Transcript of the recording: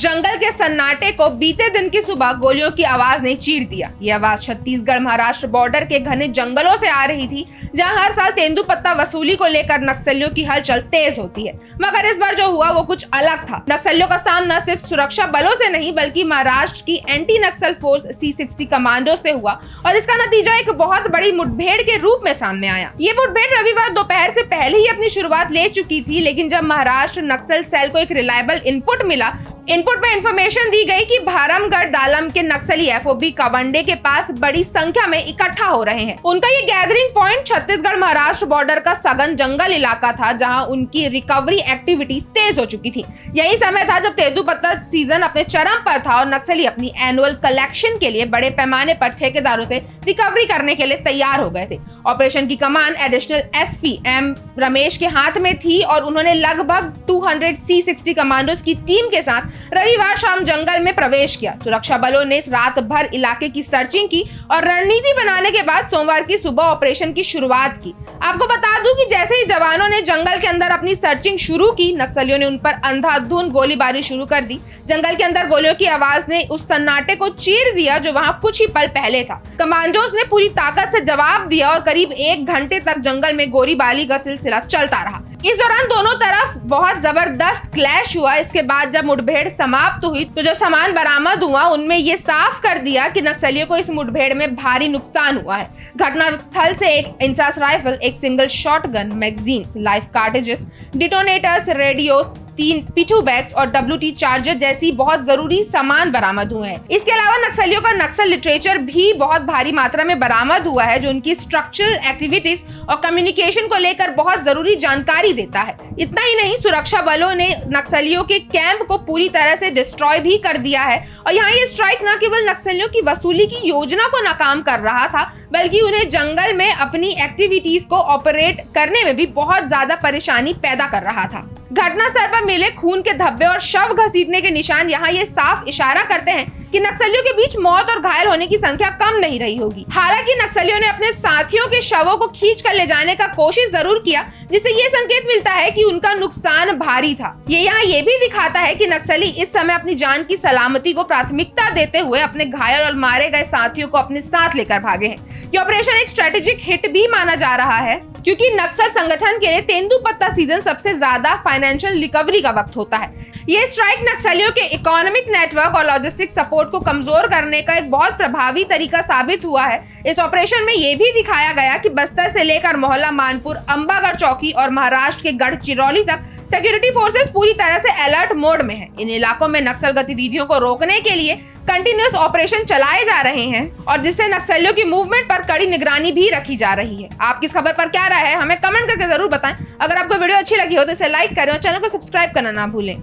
जंगल के सन्नाटे को बीते दिन की सुबह गोलियों की आवाज ने चीर दिया। ये आवाज छत्तीसगढ़ महाराष्ट्र बॉर्डर के घने जंगलों से आ रही थी, जहां हर साल तेंदुपत्ता वसूली को लेकर नक्सलियों की हलचल तेज होती है। मगर इस बार जो हुआ वो कुछ अलग था। नक्सलियों का सामना सिर्फ सुरक्षा बलों से नहीं बल्कि महाराष्ट्र की एंटी नक्सल फोर्स C60 कमांडो से हुआ और इसका नतीजा एक बहुत बड़ी मुठभेड़ के रूप में सामने आया। ये मुठभेड़ रविवार दोपहर से पहले ही अपनी शुरुआत ले चुकी थी, लेकिन जब महाराष्ट्र नक्सल सेल को एक रिलायबल इनपुट मिला, इनपुट में इंफॉर्मेशन दी गई कि भारमगढ़ डालम के नक्सली FOB कवंडे के पास बड़ी संख्या में इकट्ठा हो रहे हैं। उनका ये gathering point Chhattisgarh Maharashtra border का सघन जंगल इलाका था, जहां उनकी रिकवरी एक्टिविटीज तेज हो चुकी थी। यही समय था जब तेंदुपत्ता सीजन अपने चरम पर था और नक्सली अपनी एनुअल कलेक्शन के लिए बड़े पैमाने पर ठेकेदारों से रिकवरी करने के लिए तैयार हो गए थे। ऑपरेशन की कमान एडिशनल SP M रमेश के हाथ में थी और उन्होंने लगभग 200 C60 कमांडोज की टीम के साथ रविवार शाम जंगल में प्रवेश किया। सुरक्षा बलों ने रात भर इलाके की सर्चिंग की और रणनीति बनाने के बाद सोमवार की सुबह ऑपरेशन की शुरुआत की। आपको बता दूं कि जैसे ही जवानों ने जंगल के अंदर अपनी सर्चिंग शुरू की, नक्सलियों ने उन पर अंधाधुंध गोलीबारी शुरू कर दी। जंगल के अंदर गोलियों की आवाज ने उस सन्नाटे को चीर दिया जो वहां कुछ ही पल पहले था। कमांडोज ने पूरी ताकत से जवाब दिया और करीब 1 घंटे तक जंगल में गोलीबारी का सिलसिला चलता रहा। इस दौरान दोनों तरफ बहुत जबरदस्त क्लैश हुआ। इसके बाद जब मुठभेड़ समाप्त हुई तो जो सामान बरामद हुआ उनमें ये साफ कर दिया कि नक्सलियों को इस मुठभेड़ में भारी नुकसान हुआ है। घटनास्थल से एक इंसास राइफल, एक single shotgun, magazines, live कार्टेजेस, detonators, radios, 3 P2 bags और WT चार्जर जैसी बहुत जरूरी सामान बरामद हुए हैं। इसके अलावा नक्सलियों का नक्सल लिटरेचर भी बहुत भारी मात्रा में बरामद हुआ है, जो उनकी स्ट्रक्चरल एक्टिविटीज और कम्युनिकेशन को लेकर बहुत जरूरी जानकारी देता है। इतना ही नहीं, सुरक्षा बलों ने नक्सलियों के कैंप को पूरी तरह से डिस्ट्रॉय भी कर दिया है और यहाँ ये स्ट्राइक न केवल नक्सलियों की वसूली की योजना को नाकाम कर रहा था, बल्कि उन्हें जंगल में अपनी एक्टिविटीज को ऑपरेट करने में भी बहुत ज्यादा परेशानी पैदा कर रहा था। घटनास्थल पर मिले खून के धब्बे और शव घसीटने के निशान यहाँ ये साफ इशारा करते हैं कि नक्सलियों के बीच मौत और घायल होने की संख्या कम नहीं रही होगी। हालांकि नक्सलियों ने अपने साथियों के शवों को खींच कर ले जाने का कोशिश जरूर किया, जिससे ये संकेत मिलता है कि उनका नुकसान भारी था। ये यहाँ ये भी दिखाता है कि नक्सली इस समय अपनी जान की सलामती को प्राथमिकता देते हुए अपने घायल और मारे गए साथियों को अपने साथ लेकर भागे हैं। ये ऑपरेशन एक स्ट्रेटेजिक हिट भी माना जा रहा है, क्योंकि नक्सल संगठन के लिए तेंदुपत्ता सीजन सबसे ज्यादा फाइनेंशियल रिकवरी का वक्त होता है। ये स्ट्राइक नक्सलियों के इकोनॉमिक नेटवर्क और लॉजिस्टिक सपोर्ट को कमजोर करने का एक बहुत प्रभावी तरीका साबित हुआ है। इस ऑपरेशन में ये भी दिखाया गया कि बस्तर से लेकर मोहल्ला मानपुर, अंबागढ़ चौकी और महाराष्ट्र के गढ़चिरौली तक सिक्योरिटी फोर्सेस पूरी तरह से अलर्ट मोड में है। इन इलाकों में नक्सल गतिविधियों को रोकने के लिए कंटिन्यूअस ऑपरेशन चलाए जा रहे हैं और जिससे नक्सलियों की मूवमेंट पर कड़ी निगरानी भी रखी जा रही है। आपकी इस खबर पर क्या राय है, हमें कमेंट करके जरूर बताएं। अगर आपको वीडियो अच्छी लगी हो तो इसे लाइक करें और चैनल को सब्सक्राइब करना ना भूलें।